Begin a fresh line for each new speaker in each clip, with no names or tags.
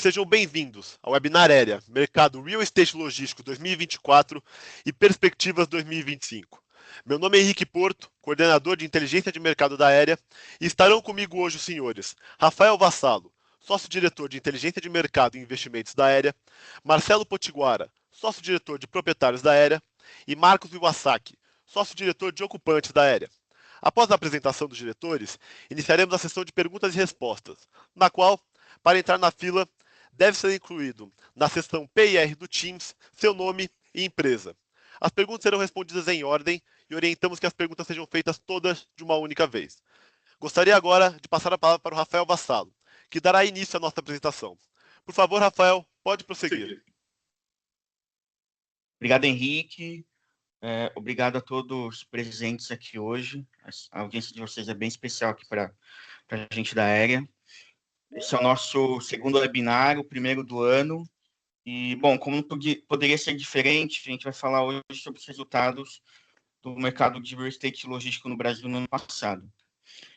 Sejam bem-vindos ao webinar Aérea, Mercado Real Estate Logístico 2024 e Perspectivas 2025. Meu nome é Henrique Porto, coordenador de Inteligência de Mercado da Aérea, e estarão comigo hoje os senhores Rafael Vassalo, sócio-diretor de Inteligência de Mercado e Investimentos da Aérea, Marcelo Potiguara, sócio-diretor de Proprietários da Aérea, e Marcos Iwasaki, sócio-diretor de Ocupantes da Aérea. Após a apresentação dos diretores, iniciaremos a sessão de perguntas e respostas, na qual, para entrar na fila, deve ser incluído na seção PIR do Teams seu nome e empresa. As perguntas serão respondidas em ordem e orientamos que as perguntas sejam feitas todas de uma única vez. Gostaria agora de passar a palavra para o Rafael Vassalo, que dará início à nossa apresentação. Por favor, Rafael, pode prosseguir.
Obrigado, Henrique. Obrigado a todos presentes aqui hoje. A audiência de vocês é bem especial aqui para a gente da Aérea. Esse é o nosso segundo webinar, o primeiro do ano. E, bom, como não poderia ser diferente, a gente vai falar hoje sobre os resultados do mercado de real estate logístico no Brasil no ano passado.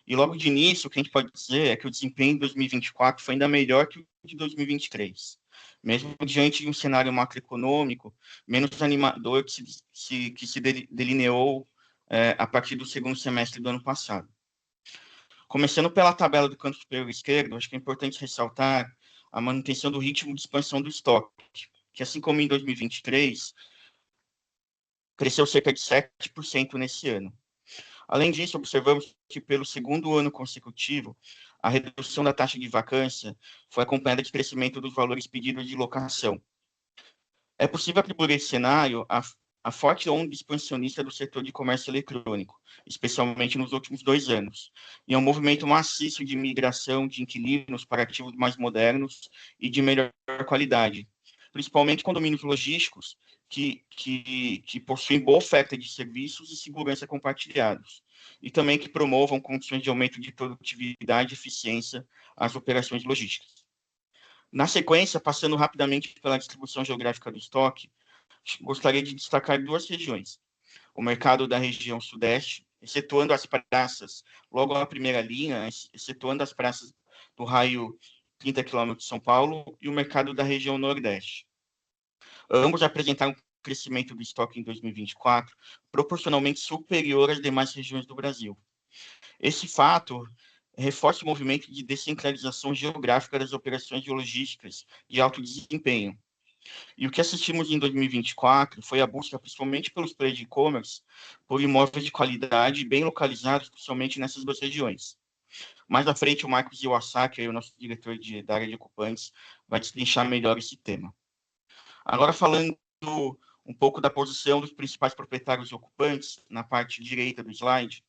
E logo de início, o que a gente pode dizer é que o desempenho de 2024 foi ainda melhor que o de 2023, mesmo diante de um cenário macroeconômico menos animador que se delineou a partir do segundo semestre do ano passado. Começando pela tabela do canto superior esquerdo, acho que é importante ressaltar a manutenção do ritmo de expansão do estoque, que assim como em 2023, cresceu cerca de 7% nesse ano. Além disso, observamos que pelo segundo ano consecutivo, a redução da taxa de vacância foi acompanhada de crescimento dos valores pedidos de locação. É possível atribuir esse cenário à forte onda expansionista do setor de comércio eletrônico, especialmente nos últimos 2 anos, e a um movimento maciço de migração de inquilinos para ativos mais modernos e de melhor qualidade, principalmente condomínios logísticos que possuem boa oferta de serviços e segurança compartilhados, e também que promovam condições de aumento de produtividade e eficiência às operações logísticas. Na sequência, passando rapidamente pela distribuição geográfica do estoque, gostaria de destacar 2 regiões. O mercado da região sudeste, excetuando as praças, logo na primeira linha, excetuando as praças do raio 30 km de São Paulo, e o mercado da região nordeste. Ambos apresentaram um crescimento do estoque em 2024 proporcionalmente superior às demais regiões do Brasil. Esse fato reforça o movimento de descentralização geográfica das operações de logísticas de alto desempenho. E o que assistimos em 2024 foi a busca, principalmente pelos players de e-commerce, por imóveis de qualidade bem localizados, principalmente nessas 2 regiões. Mais à frente, o Marcos Iwasaki, o nosso diretor da área de ocupantes, vai destrinchar melhor esse tema. Agora, falando um pouco da posição dos principais proprietários e ocupantes, na parte direita do slide,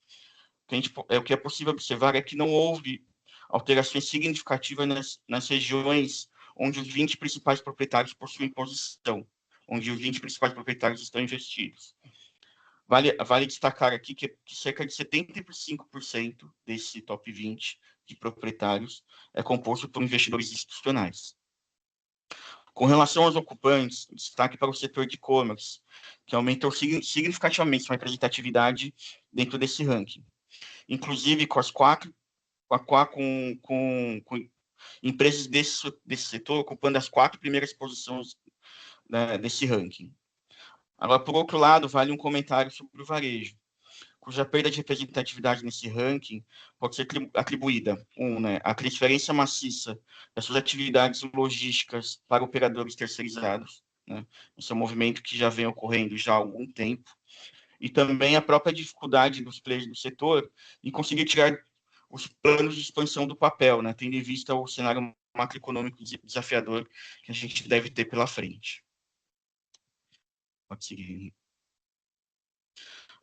o que é possível observar é que não houve alterações significativas nas regiões onde os 20 principais proprietários possuem posição, onde os 20 principais proprietários estão investidos. Vale destacar aqui que cerca de 75% desse top 20 de proprietários é composto por investidores institucionais. Com relação aos ocupantes, destaque para o setor de e-commerce, que aumentou significativamente sua representatividade dentro desse ranking. Inclusive com empresas desse setor ocupando as 4 primeiras posições, né, desse ranking. Agora, por outro lado, vale um comentário sobre o varejo, cuja perda de representatividade nesse ranking pode ser atribuída, à transferência maciça das suas atividades logísticas para operadores terceirizados, né? Esse é um movimento que já vem ocorrendo já há algum tempo, e também a própria dificuldade dos players do setor em conseguir tirar os planos de expansão do papel, né, tendo em vista o cenário macroeconômico desafiador que a gente deve ter pela frente. Pode seguir.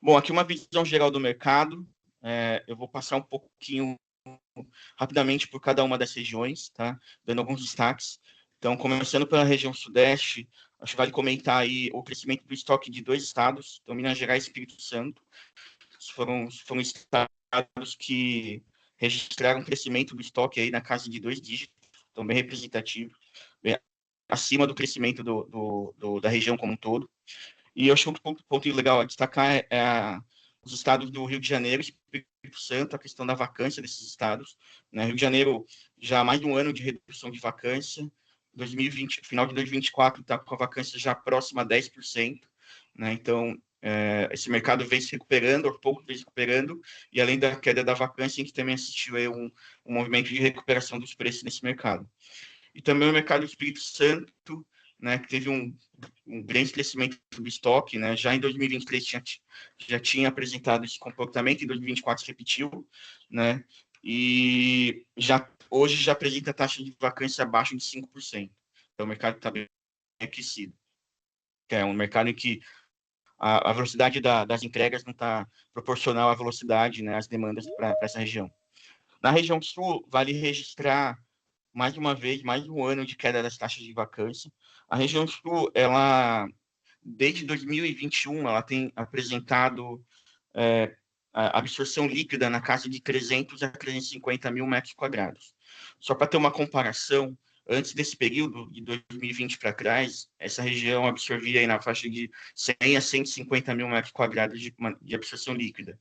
Bom, aqui uma visão geral do mercado. Eu vou passar um pouquinho rapidamente por cada uma das regiões, tá? Dando alguns destaques. Então, começando pela região sudeste, acho que vale comentar aí o crescimento do estoque de 2 estados, então Minas Gerais e Espírito Santo. Foram estados que registraram um crescimento do estoque aí na casa de 2 dígitos, então bem representativo, bem acima do crescimento da região como um todo. E eu acho que um ponto legal a destacar os estados do Rio de Janeiro e Espírito Santo, a questão da vacância desses estados, né? Rio de Janeiro já há mais de um ano de redução de vacância, 2020, final de 2024 está com a vacância já próxima a 10%, né? Então, esse mercado vem se recuperando, aos poucos vem se recuperando, e além da queda da vacância, a gente também assistiu aí um movimento de recuperação dos preços nesse mercado. E também o mercado do Espírito Santo, né, que teve um grande crescimento do estoque, né? Já em 2023 já tinha apresentado esse comportamento, em 2024 repetiu, né? E hoje já apresenta taxa de vacância abaixo de 5%. Então o mercado está bem aquecido. É um mercado em que a velocidade das entregas não está proporcional à velocidade, né, às demandas para essa região. Na região sul, vale registrar mais uma vez, mais um ano de queda das taxas de vacância. A região sul, ela, desde 2021, ela tem apresentado a absorção líquida na casa de 300 a 350 mil metros quadrados. Só para ter uma comparação, antes desse período, de 2020 para trás, essa região absorvia aí na faixa de 100 a 150 mil metros quadrados de absorção líquida.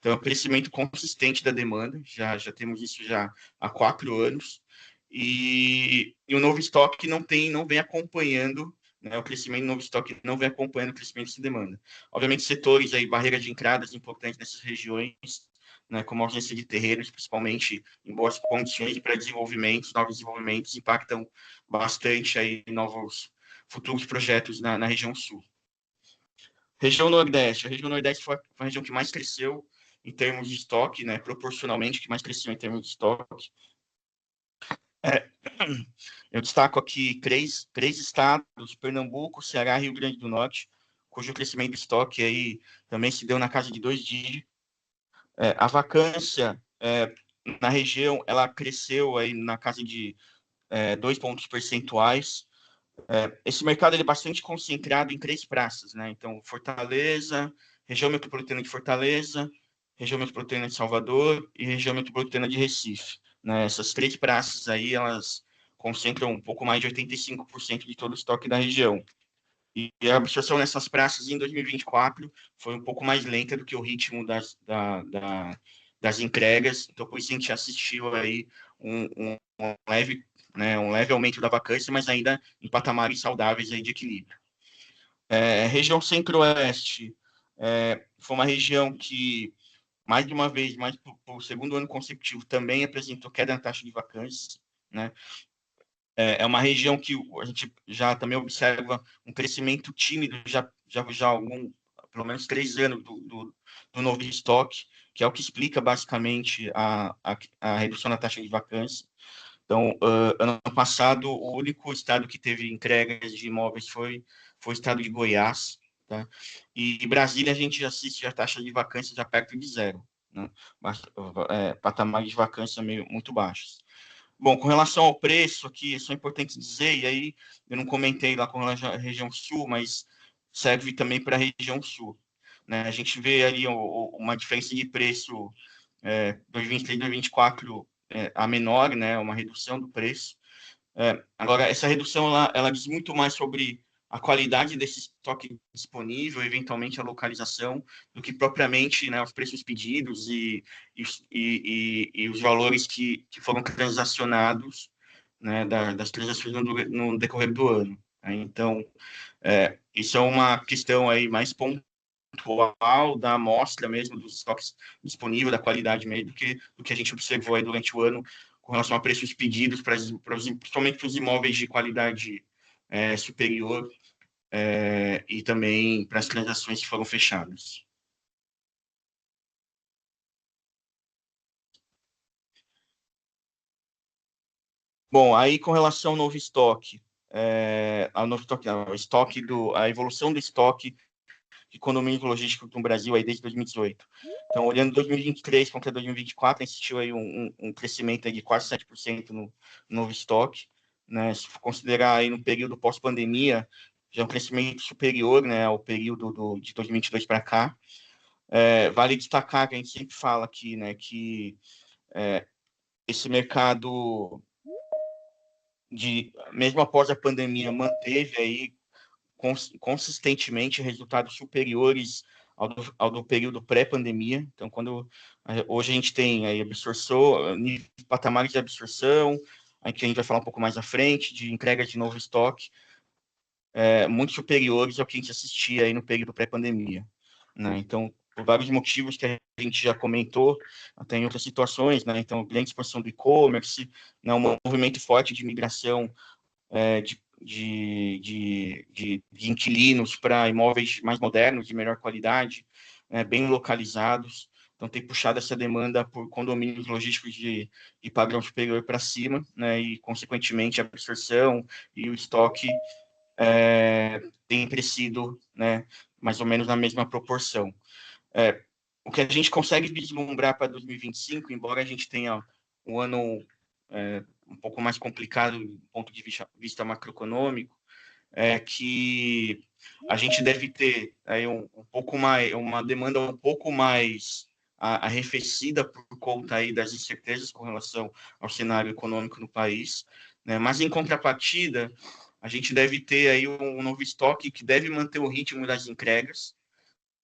Então, é um crescimento consistente da demanda, já temos isso já há 4 anos, e o novo estoque não vem acompanhando, né, o crescimento do novo estoque não vem acompanhando o crescimento dessa demanda. Obviamente, setores aí, barreira de entradas importantes nessas regiões, né, como a ausência de terrenos, principalmente em boas condições para desenvolvimentos, novos desenvolvimentos, impactam bastante aí novos futuros projetos na região sul. Região Nordeste. A região Nordeste foi a região que mais cresceu em termos de estoque, né, proporcionalmente, que mais cresceu em termos de estoque. Eu destaco aqui três estados, Pernambuco, Ceará e Rio Grande do Norte, cujo crescimento de estoque aí também se deu na casa de 2 dígitos. A vacância na região, ela cresceu aí na casa de 2 pontos percentuais. Esse mercado ele é bastante concentrado em 3 praças, né? Então, Fortaleza, região metropolitana de Fortaleza, região metropolitana de Salvador e região metropolitana de Recife, né? Essas 3 praças aí, elas concentram um pouco mais de 85% de todo o estoque da região. E a absorção nessas praças em 2024 foi um pouco mais lenta do que o ritmo das entregas, então por isso a gente assistiu aí um leve, né, um leve aumento da vacância, mas ainda em patamares saudáveis aí de equilíbrio. Região Centro-Oeste foi uma região que, mais de uma vez, mais por segundo ano consecutivo, também apresentou queda na taxa de vacância, né? É uma região que a gente já também observa um crescimento tímido já há pelo menos 3 anos do novo estoque, que é o que explica basicamente a redução na taxa de vacância. Então, ano passado, o único estado que teve entregas de imóveis foi o estado de Goiás, tá? E Brasília a gente assiste a taxa de vacância já perto de zero, né? Patamares de vacância muito baixos. Bom, com relação ao preço aqui, isso é importante dizer, e aí eu não comentei lá com relação à região sul, mas serve também para a região sul, né? A gente vê ali uma diferença de preço 2023 e 2024 a menor, né? Uma redução do preço. Agora, essa redução ela diz muito mais sobre a qualidade desse estoque disponível, eventualmente a localização, do que propriamente, né, os preços pedidos e os valores que foram transacionados, né, das transações no decorrer do ano. Né? Então, isso é uma questão aí mais pontual da amostra mesmo dos estoques disponíveis, da qualidade mesmo, do que a gente observou aí durante o ano com relação a preços pedidos, principalmente para os imóveis de qualidade superior, e também para as transações que foram fechadas. Bom, aí com relação ao novo estoque, a evolução do estoque de condomínio logístico no Brasil aí desde 2018. Então, olhando 2023 contra 2024, assistiu aí um crescimento aí de quase 7% no novo estoque, né? Se considerar aí no período pós-pandemia, já é um crescimento superior, né, ao período de 2022 para cá. Vale destacar que a gente sempre fala aqui, né, que esse mercado, mesmo após a pandemia, manteve aí consistentemente resultados superiores ao do período pré-pandemia. Então, hoje a gente tem aí absorção, patamares de absorção, que a gente vai falar um pouco mais à frente, de entrega de novo estoque, muito superiores ao que a gente assistia aí no período pré-pandemia, né? Então, por vários motivos que a gente já comentou, até em outras situações, né? Então, grande expansão do e-commerce, né? Um movimento forte de migração de inquilinos para imóveis mais modernos, de melhor qualidade, bem localizados. Então, tem puxado essa demanda por condomínios logísticos de padrão superior para cima, né? E, consequentemente, a absorção e o estoque tem crescido, né? Mais ou menos na mesma proporção. O que a gente consegue vislumbrar para 2025, embora a gente tenha um ano um pouco mais complicado do ponto de vista macroeconômico, é que a gente deve ter aí um pouco mais, uma demanda um pouco mais arrefecida por conta aí das incertezas com relação ao cenário econômico no país, né? Mas em contrapartida, a gente deve ter aí um novo estoque que deve manter o ritmo das entregas,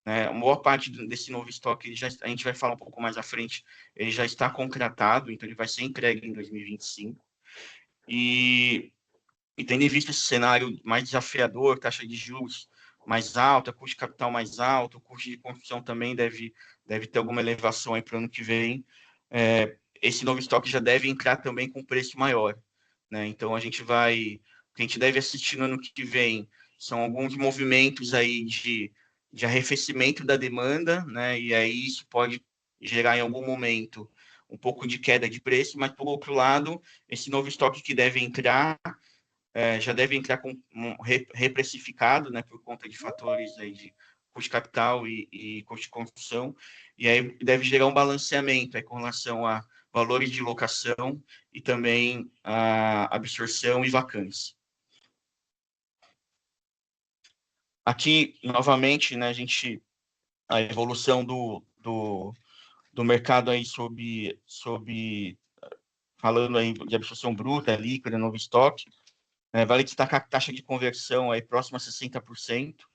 né? A maior parte desse novo estoque, a gente vai falar um pouco mais à frente, ele já está contratado, então ele vai ser entregue em 2025. E tendo em vista esse cenário mais desafiador, taxa de juros mais alta, custo de capital mais alto, o custo de construção também deve ter alguma elevação aí para o ano que vem, esse novo estoque já deve entrar também com preço maior, né? Então, o que a gente deve assistir no ano que vem são alguns movimentos aí de arrefecimento da demanda, né? E aí isso pode gerar em algum momento um pouco de queda de preço, mas, por outro lado, esse novo estoque que deve entrar já deve entrar com reprecificado, né, por conta de fatores aí de custo de capital e custo de construção, e aí deve gerar um balanceamento aí com relação a valores de locação e também a absorção e vacância. Aqui, novamente, né, a evolução do mercado aí falando aí de absorção bruta, líquida, novo estoque, vale destacar que a taxa de conversão é próxima a 60%,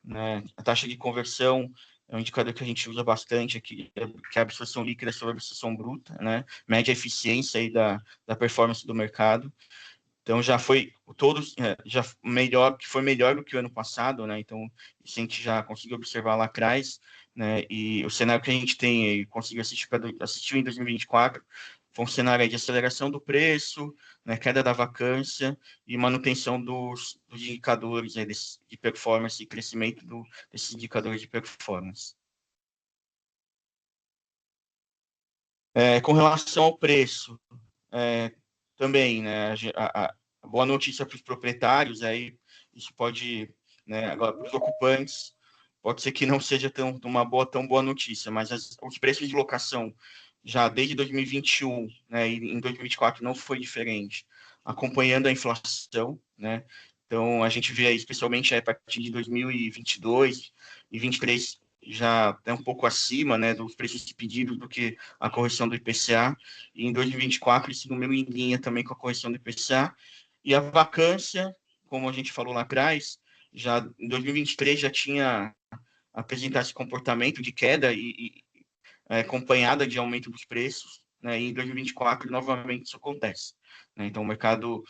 né? A taxa de conversão é um indicador que a gente usa bastante aqui, que é a absorção líquida sobre a absorção bruta, né? Mede a eficiência aí da performance do mercado. Então já foi já melhor, que foi melhor do que o ano passado, né? Então isso a gente já conseguiu observar lá atrás, né? E o cenário que a gente tem, conseguiu assistir em 2024, foi um cenário de aceleração do preço, né? Queda da vacância e manutenção dos indicadores aí de performance e crescimento desses indicadores de performance. Com relação ao preço, também, né? A boa notícia para os proprietários, aí isso pode, né, agora para os ocupantes, pode ser que não seja tão boa notícia, mas os preços de locação já desde 2021, né, e em 2024 não foi diferente, acompanhando a inflação, né? Então a gente vê aí, especialmente a partir de 2022 e 2023 já até um pouco acima, né, dos preços pedidos do que a correção do IPCA, e em 2024 esse número em linha também com a correção do IPCA, e a vacância, como a gente falou lá atrás, já em 2023 já tinha apresentado esse comportamento de queda e acompanhada de aumento dos preços, né, e em 2024 novamente isso acontece, né? Então o mercado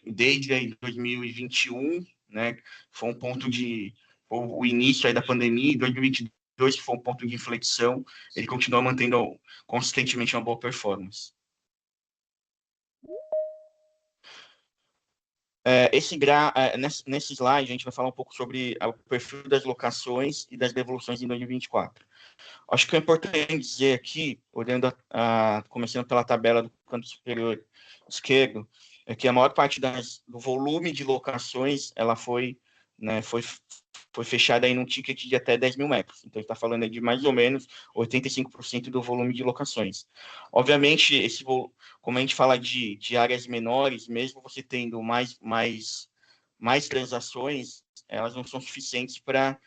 desde 2021, né, foi um ponto o início aí da pandemia, em 2022 que foi um ponto de inflexão, ele continua mantendo consistentemente uma boa performance. Nesse slide, a gente vai falar um pouco sobre o perfil das locações e das devoluções em 2024. Acho que é importante dizer aqui, olhando começando pela tabela do canto superior esquerdo, é que a maior parte do volume de locações ela foi fechada aí num ticket de até 10 mil metros. Então, está falando aí de mais ou menos 85% do volume de locações. Obviamente, como a gente fala de áreas menores, mesmo você tendo mais transações, elas não são suficientes para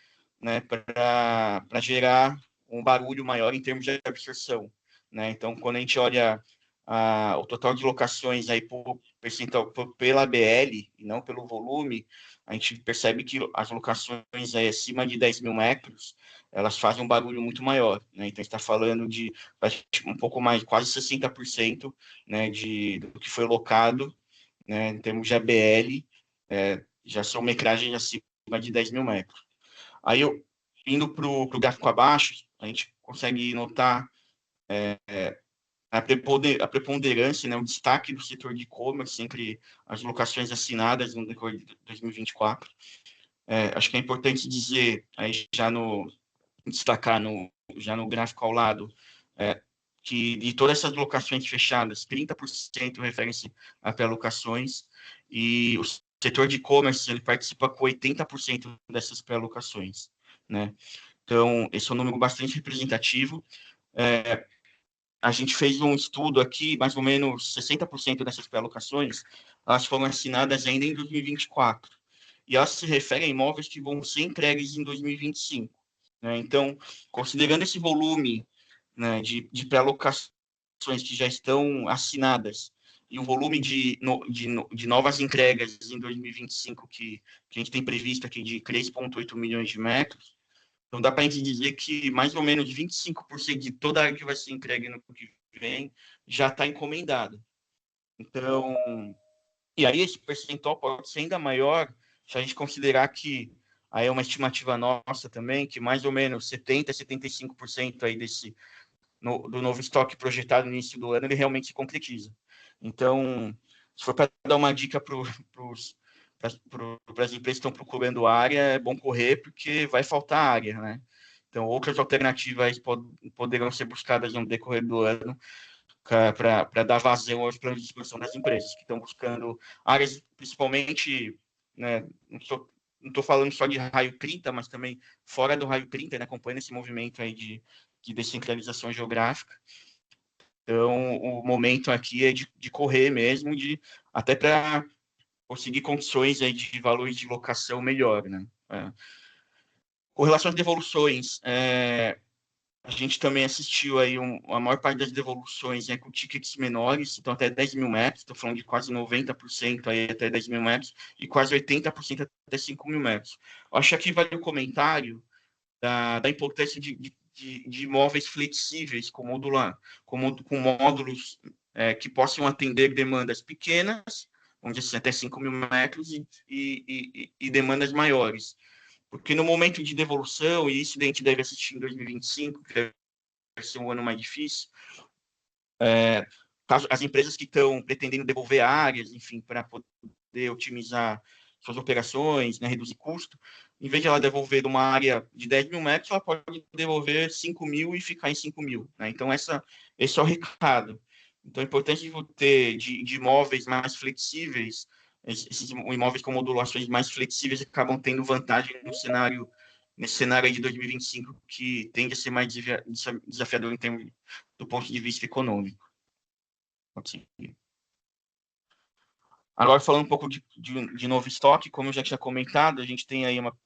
gerar um barulho maior em termos de absorção, né? Então, quando a gente olha o total de locações aí por percentual pela BL e não pelo volume, a gente percebe que as locações aí acima de 10 mil metros, elas fazem um barulho muito maior, né? Então, a gente está falando de um pouco mais, quase 60%, né, do que foi locado, né, em termos de ABL, já são metragens acima de 10 mil metros. Aí, indo para o gráfico abaixo, a gente consegue notar a preponderância, né, o destaque do setor de e-commerce entre as locações assinadas no decorrer de 2024. Acho que é importante dizer, aí destacar já no gráfico ao lado, que de todas essas locações fechadas, 30% referem-se a pré-locações, e o setor de e-commerce ele participa com 80% dessas pré-locações, né? Então, esse é um número bastante representativo. A gente fez um estudo aqui, mais ou menos 60% dessas pré-locações, elas foram assinadas ainda em 2024, e elas se referem a imóveis que vão ser entregues em 2025. Né? Então, considerando esse volume, né, de pré-locações que já estão assinadas e o volume de novas entregas em 2025 que a gente tem previsto aqui de 3,8 milhões de metros, então dá para a gente dizer que mais ou menos 25% de toda a área que vai ser entregue no que vem já está encomendada. Então, e aí esse percentual pode ser ainda maior se a gente considerar que aí é uma estimativa nossa também, que mais ou menos 70% a 75% aí do novo estoque projetado no início do ano, ele realmente se concretiza. Então, se for para dar uma dica para as empresas que estão procurando área, é bom correr, porque vai faltar área, né? Então, outras alternativas poderão ser buscadas no decorrer do ano para dar vazão aos planos de expansão das empresas, que estão buscando áreas, principalmente, né, não estou falando só de raio 30, mas também fora do raio 30, né, acompanhando esse movimento aí de descentralização geográfica. Então, o momento aqui é de correr mesmo, até para conseguir condições aí de valores de locação melhor, né? Com relação às devoluções, a gente também assistiu aí a maior parte das devoluções com tickets menores, então até 10 mil metros, estou falando de quase 90% aí até 10 mil metros, e quase 80% até 5 mil metros. Eu acho que aqui vale o comentário da importância de imóveis flexíveis com módulos que possam atender demandas pequenas, vamos dizer assim, até 5 mil metros, e demandas maiores. Porque no momento de devolução, e isso a gente deve assistir em 2025, que vai ser um ano mais difícil, as empresas que estão pretendendo devolver áreas, enfim, para poder otimizar suas operações, né, reduzir custo, em vez de ela devolver uma área de 10 mil metros, ela pode devolver 5 mil e ficar em 5 mil. Né? Então, esse é o recado. Então, é importante ter de imóveis mais flexíveis, esses imóveis com modulações mais flexíveis acabam tendo vantagem nesse cenário aí de 2025, que tende a ser mais desafiador em termos do ponto de vista econômico. Agora, falando um pouco de novo estoque, como eu já tinha comentado, a gente tem aí uma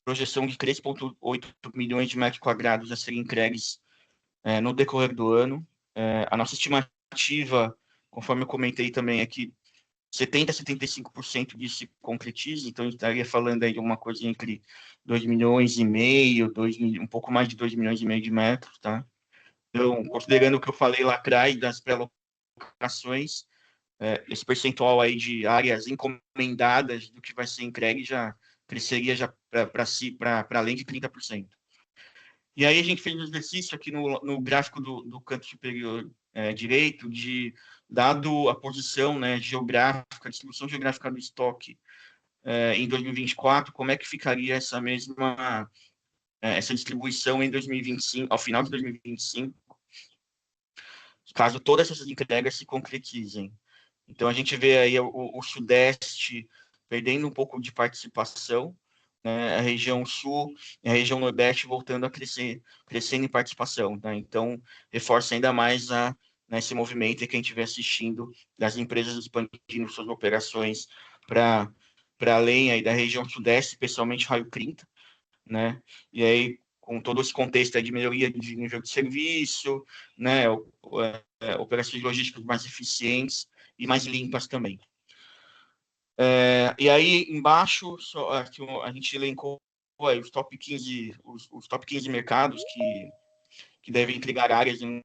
projeção de 3,8 milhões de metros quadrados a serem entregues no decorrer do ano. A nossa estimativa, conforme eu comentei também, é que 70% a 75% disso se concretiza, então a gente estaria falando aí de uma coisa entre 2 milhões e meio, um pouco mais de 2 milhões e meio de metros, tá? Então, considerando o que eu falei lá atrás das pré-locações, esse percentual aí de áreas encomendadas do que vai ser entregue já cresceria já para além de 30%. E aí a gente fez um exercício aqui no gráfico do canto superior direito, dado a posição, né, geográfica, a distribuição geográfica do estoque em 2024, como é que ficaria essa distribuição em 2025, ao final de 2025, caso todas essas entregas se concretizem. Então, a gente vê aí o Sudeste perdendo um pouco de participação, né? A região Sul e a região Nordeste voltando a crescendo em participação. Né? Então, reforça ainda mais esse movimento que a gente vem assistindo das empresas expandindo suas operações para além aí da região Sudeste, especialmente raio 30, né? E aí, com todo esse contexto aí de melhoria de nível de serviço, né, operações logísticas mais eficientes e mais limpas também. E aí, embaixo, aqui a gente elencou aí os top 15, os top 15 mercados que devem entregar áreas no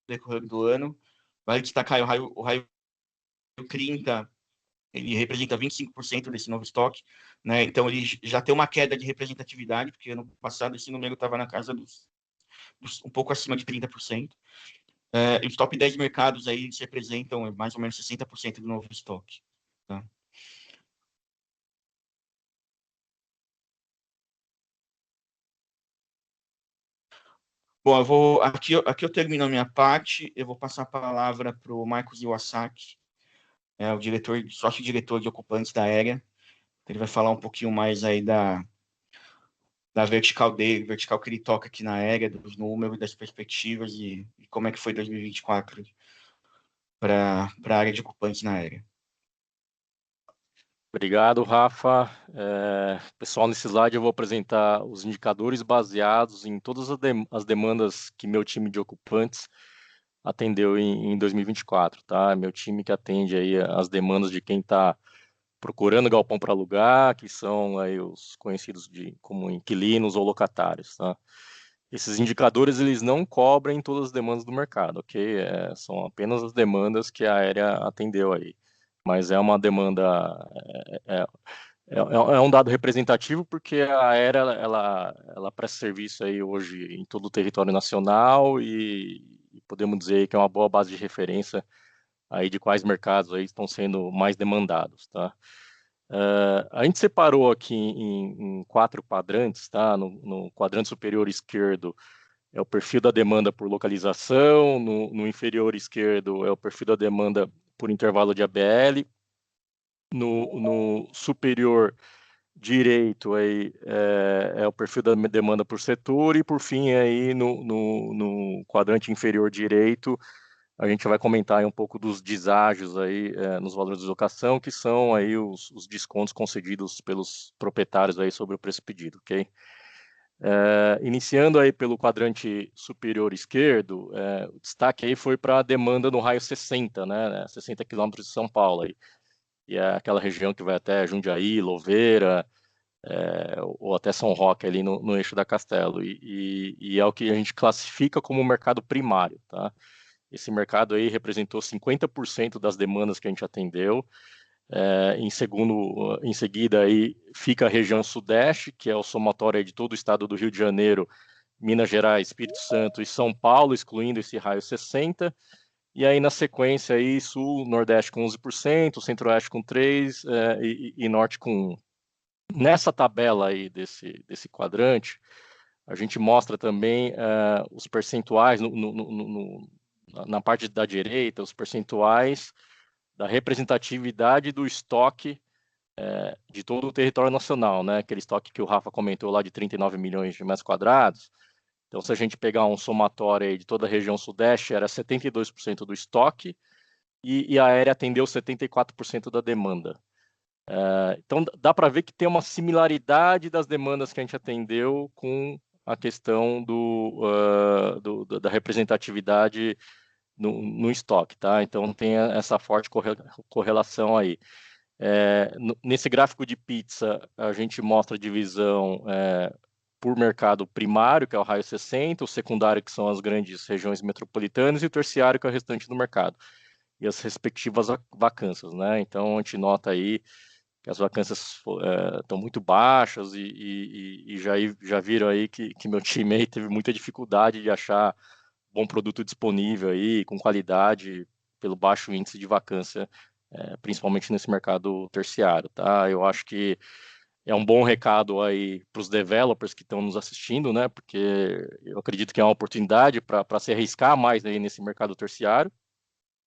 decorrer do ano. Vale destacar o raio 30, ele representa 25% desse novo estoque, né? Então, ele já tem uma queda de representatividade, porque ano passado esse número estava na casa dos um pouco acima de 30%. E os top 10 mercados aí eles representam mais ou menos 60% do novo estoque. Tá? Bom, aqui eu termino a minha parte, eu vou passar a palavra para o Marcos Iwasaki, o sócio-diretor de ocupantes da Aérea. Ele vai falar um pouquinho mais aí da vertical dele, vertical que ele toca aqui na Aérea, dos números, das perspectivas e como é que foi 2024 para a área de ocupantes na Aérea.
Obrigado, Rafa. Pessoal, nesse slide eu vou apresentar os indicadores baseados em todas as demandas que meu time de ocupantes atendeu em 2024, tá? Meu time que atende aí as demandas de quem está procurando galpão para alugar, que são aí os conhecidos como inquilinos ou locatários, tá? Esses indicadores, eles não cobrem todas as demandas do mercado, ok? São apenas as demandas que a Aérea atendeu aí. Mas é uma demanda, é um dado representativo porque a Aérea, ela presta serviço aí hoje em todo o território nacional e podemos dizer que é uma boa base de referência aí de quais mercados aí estão sendo mais demandados, tá? A gente separou aqui em 4 quadrantes, tá? No quadrante superior esquerdo é o perfil da demanda por localização, no inferior esquerdo é o perfil da demanda por intervalo de ABL, no superior direito aí é o perfil da demanda por setor e por fim aí no quadrante inferior direito a gente vai comentar aí um pouco dos deságios aí nos valores de locação, que são aí os descontos concedidos pelos proprietários aí sobre o preço pedido, ok? Iniciando aí pelo quadrante superior esquerdo, o destaque aí foi para a demanda no raio 60, né? 60 quilômetros de São Paulo aí. E é aquela região que vai até Jundiaí, Louveira, ou até São Roque ali no eixo da Castelo. E é o que a gente classifica como mercado primário, tá? Esse mercado aí representou 50% das demandas que a gente atendeu. Em seguida aí fica a região sudeste, que é o somatório aí de todo o estado do Rio de Janeiro, Minas Gerais, Espírito Santo e São Paulo, excluindo esse raio 60. E aí na sequência aí sul, nordeste com 11%, centro-oeste com 3% e norte com 1%. Nessa tabela aí desse quadrante, a gente mostra também os percentuais na parte da direita, os percentuais da representatividade do estoque de todo o território nacional, né? Aquele estoque que o Rafa comentou lá de 39 milhões de metros quadrados. Então, se a gente pegar um somatório aí de toda a região sudeste, era 72% do estoque e a Aérea atendeu 74% da demanda. Então, dá para ver que tem uma similaridade das demandas que a gente atendeu com a questão da representatividade no estoque, tá? Então, tem essa forte correlação aí. Nesse gráfico de pizza, a gente mostra a divisão por mercado primário, que é o raio 60, o secundário, que são as grandes regiões metropolitanas, e o terciário, que é o restante do mercado, e as respectivas vacâncias, né? Então, a gente nota aí que as vacâncias estão muito baixas e já viram aí que meu time aí teve muita dificuldade de achar bom produto disponível aí, com qualidade, pelo baixo índice de vacância, principalmente nesse mercado terciário, tá? Eu acho que é um bom recado aí para os developers que estão nos assistindo, né? Porque eu acredito que é uma oportunidade para se arriscar mais aí nesse mercado terciário.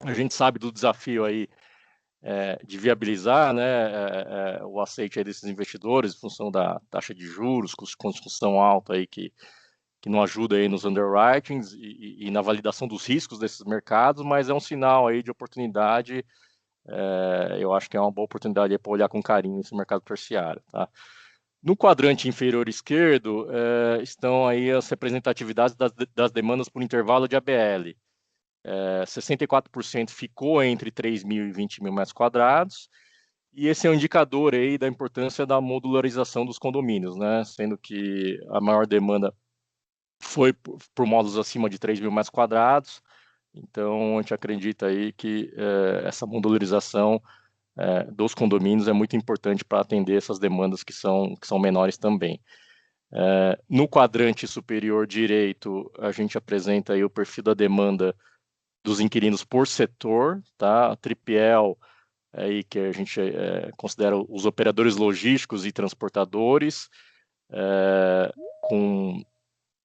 A gente sabe do desafio aí de viabilizar, né, o aceite aí desses investidores em função da taxa de juros, custo de construção alto aí que não ajuda aí nos underwritings e na validação dos riscos desses mercados, mas é um sinal aí de oportunidade. Eu acho que é uma boa oportunidade para olhar com carinho esse mercado terciário, tá? No quadrante inferior esquerdo, estão aí as representatividades das demandas por intervalo de ABL. 64% ficou entre 3.000 e 20.000 metros quadrados, e esse é um indicador aí da importância da modularização dos condomínios, né? Sendo que a maior demanda foi por módulos acima de 3.000 metros quadrados, então a gente acredita aí que essa modularização dos condomínios é muito importante para atender essas demandas que são menores também. No quadrante superior direito, a gente apresenta aí o perfil da demanda dos inquilinos por setor, tá? A Tripiel, aí, que a gente considera os operadores logísticos e transportadores,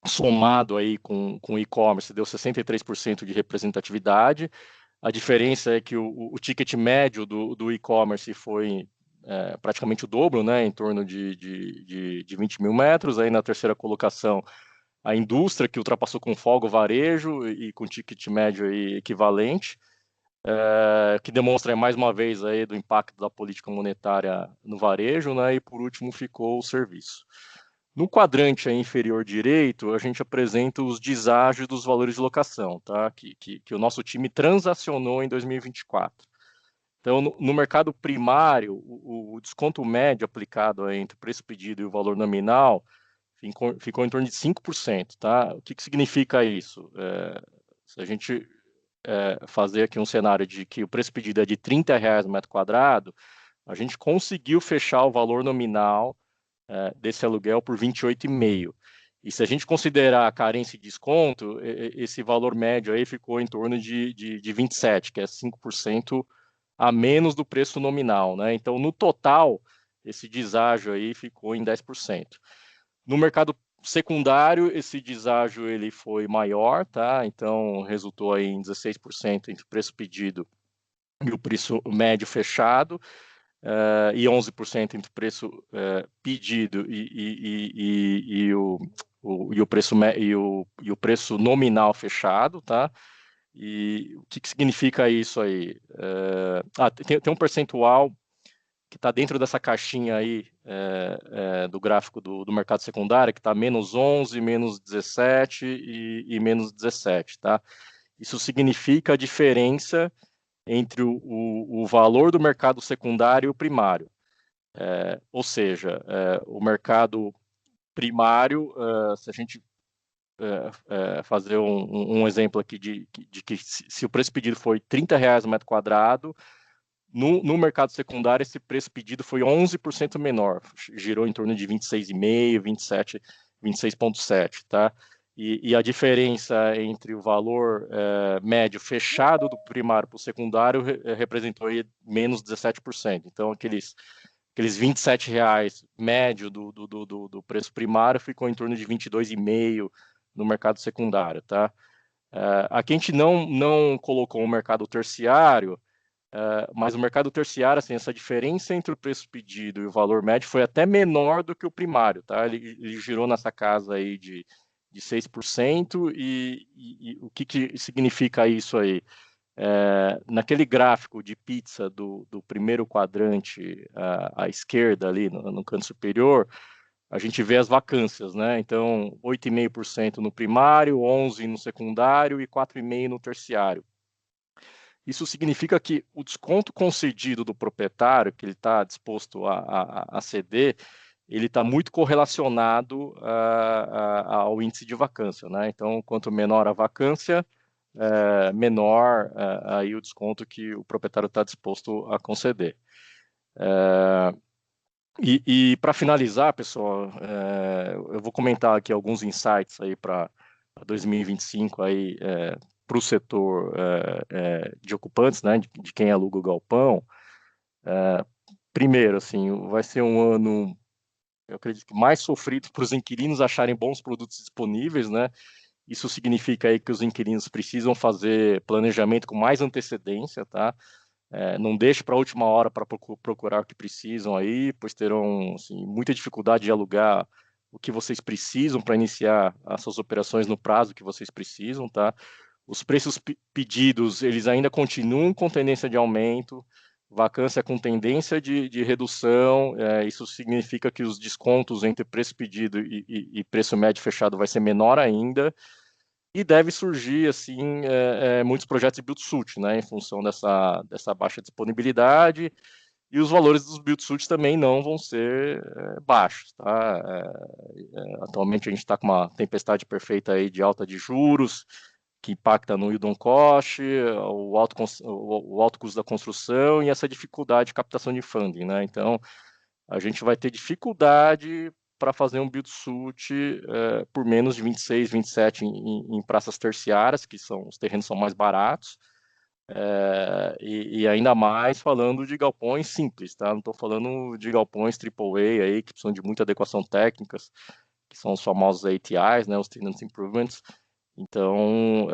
somado aí com e-commerce, deu 63% de representatividade. A diferença é que o ticket médio do e-commerce foi praticamente o dobro, né, em torno de 20.000 metros. Aí na terceira colocação, a indústria, que ultrapassou com folga o varejo e com ticket médio aí equivalente, que demonstra mais uma vez aí do impacto da política monetária no varejo, né, e por último ficou o serviço. No quadrante inferior direito, a gente apresenta os deságios dos valores de locação, tá? Que o nosso time transacionou em 2024. Então, no mercado primário, o desconto médio aplicado entre o preço pedido e o valor nominal ficou em torno de 5%, tá? O que significa isso? Se a gente fazer aqui um cenário de que o preço pedido é de R$30 no metro quadrado, a gente conseguiu fechar o valor nominal desse aluguel por 28,5. E se a gente considerar a carência e desconto, esse valor médio aí ficou em torno de 27, que é 5% a menos do preço nominal, né? Então, no total, esse deságio aí ficou em 10%. No mercado secundário, esse deságio ele foi maior, tá? Então, resultou aí em 16% entre o preço pedido e o preço médio fechado, e 11% entre o preço pedido e o preço nominal fechado, tá? E o que significa isso aí? Tem um percentual que está dentro dessa caixinha aí do gráfico do mercado secundário, que está menos 11, menos 17 e menos 17, tá? Isso significa a diferença entre o valor do mercado secundário e o primário. Ou seja, o mercado primário, se a gente fazer um exemplo aqui de que se o preço pedido foi R$30 no metro quadrado, no mercado secundário esse preço pedido foi 11% menor, girou em torno de 26,5, 27, 26,7, tá? E a diferença entre o valor médio fechado do primário para o secundário representou aí menos 17%. Então, aqueles R$27 médio do preço primário ficou em torno de 22,5 no mercado secundário, tá? Aqui a gente não colocou o mercado terciário, mas o mercado terciário, assim, essa diferença entre o preço pedido e o valor médio foi até menor do que o primário, tá? Ele girou nessa casa aí de 6%, e o que significa isso aí? Naquele gráfico de pizza do primeiro quadrante à esquerda ali no canto superior, a gente vê as vacâncias, né? Então, 8,5% no primário, 11% no secundário e 4,5% no terciário. Isso significa que o desconto concedido do proprietário, que ele está disposto a ceder, ele está muito correlacionado ao índice de vacância, né? Então, quanto menor a vacância, menor aí o desconto que o proprietário está disposto a conceder. E para finalizar, pessoal, eu vou comentar aqui alguns insights aí para 2025 aí para o setor de ocupantes, né, de quem aluga o galpão. Primeiro, assim, vai ser um ano, eu acredito que mais sofrido para os inquilinos acharem bons produtos disponíveis, né? Isso significa aí que os inquilinos precisam fazer planejamento com mais antecedência, tá? Não deixe para a última hora para procurar o que precisam aí, pois terão assim, muita dificuldade de alugar o que vocês precisam para iniciar as suas operações no prazo que vocês precisam, tá? Os preços pedidos, eles ainda continuam com tendência de aumento, vacância com tendência de redução, isso significa que os descontos entre preço pedido e preço médio fechado vai ser menor ainda, e deve surgir, assim, muitos projetos de build-to-suit, né, em função dessa baixa disponibilidade, e os valores dos build-to-suit também não vão ser baixos, tá? Atualmente a gente está com uma tempestade perfeita aí de alta de juros, que impacta no yield on cost, o alto custo da construção e essa dificuldade de captação de funding, né? Então, a gente vai ter dificuldade para fazer um build-to-suit por menos de 26, 27 em praças terciárias, que os terrenos são mais baratos, e ainda mais falando de galpões simples, tá? Não estou falando de galpões AAA aí, que precisam de muita adequação técnicas, que são os famosos ATIs, né, os Tenant Improvements. Então,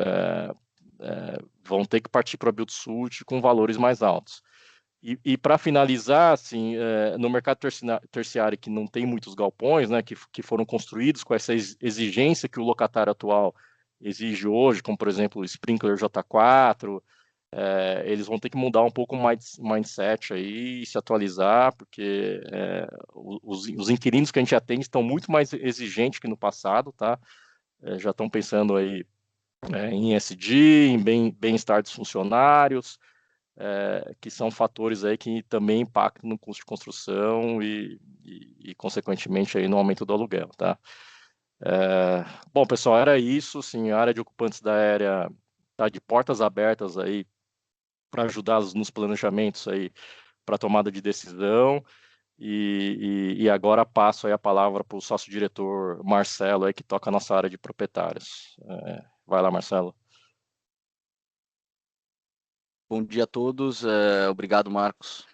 vão ter que partir para build-to-suit com valores mais altos. E para finalizar, assim, no mercado terciário que não tem muitos galpões, né, que foram construídos com essa exigência que o locatário atual exige hoje, como, por exemplo, o Sprinkler J4, eles vão ter que mudar um pouco o mindset aí, se atualizar, porque os inquilinos que a gente atende estão muito mais exigentes que no passado, tá? Já estão pensando aí em ESG, em bem-estar dos funcionários, que são fatores aí que também impactam no custo de construção e consequentemente, aí no aumento do aluguel, tá? Bom, pessoal, era isso, assim, a área de ocupantes da área está de portas abertas aí para ajudá-los nos planejamentos aí para tomada de decisão. E agora passo aí a palavra para o sócio-diretor Marcelo, aí, que toca a nossa área de proprietários. Vai lá, Marcelo.
Bom dia a todos, obrigado, Marcos.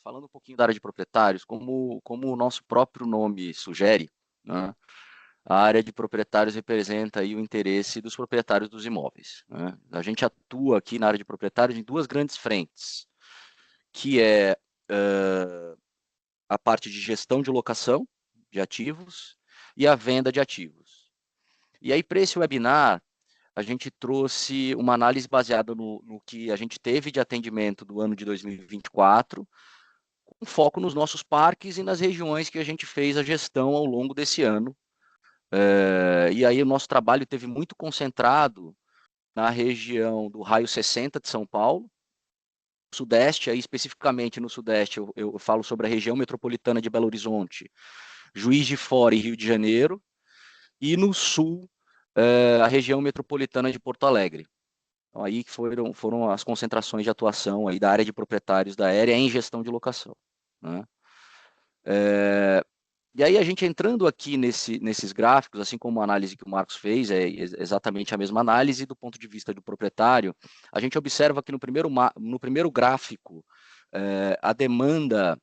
Falando um pouquinho da área de proprietários, como o nosso próprio nome sugere, né, a área de proprietários representa aí o interesse dos proprietários dos imóveis, né? A gente atua aqui na área de proprietários em duas grandes frentes, que é a parte de gestão de locação de ativos e a venda de ativos. E aí, para esse webinar, a gente trouxe uma análise baseada no que a gente teve de atendimento do ano de 2024, com foco nos nossos parques e nas regiões que a gente fez a gestão ao longo desse ano. E aí o nosso trabalho teve muito concentrado na região do raio 60 de São Paulo, Sudeste, aí especificamente no Sudeste eu falo sobre a região metropolitana de Belo Horizonte, Juiz de Fora e Rio de Janeiro, e no Sul, a região metropolitana de Porto Alegre. Então, aí foram as concentrações de atuação aí da área de proprietários da Aérea em gestão de locação, né? E aí a gente entrando aqui nesses gráficos, assim como a análise que o Marcos fez, é exatamente a mesma análise do ponto de vista do proprietário, a gente observa que no primeiro gráfico, a demanda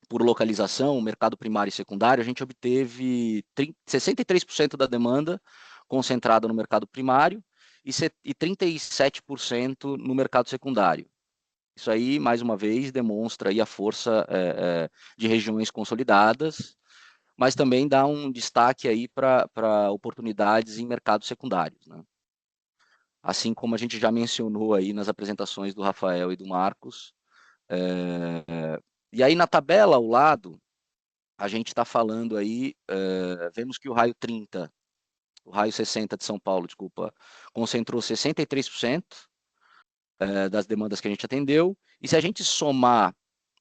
por localização, mercado primário e secundário, a gente obteve 63% da demanda concentrada no mercado primário e 37% no mercado secundário. Isso aí, mais uma vez, demonstra aí a força de regiões consolidadas, mas também dá um destaque aí para oportunidades em mercados secundários, né? Assim como a gente já mencionou aí nas apresentações do Rafael e do Marcos. E aí na tabela ao lado, a gente está falando aí, vemos que o raio 60 de São Paulo, desculpa, concentrou 63% das demandas que a gente atendeu, e se a gente somar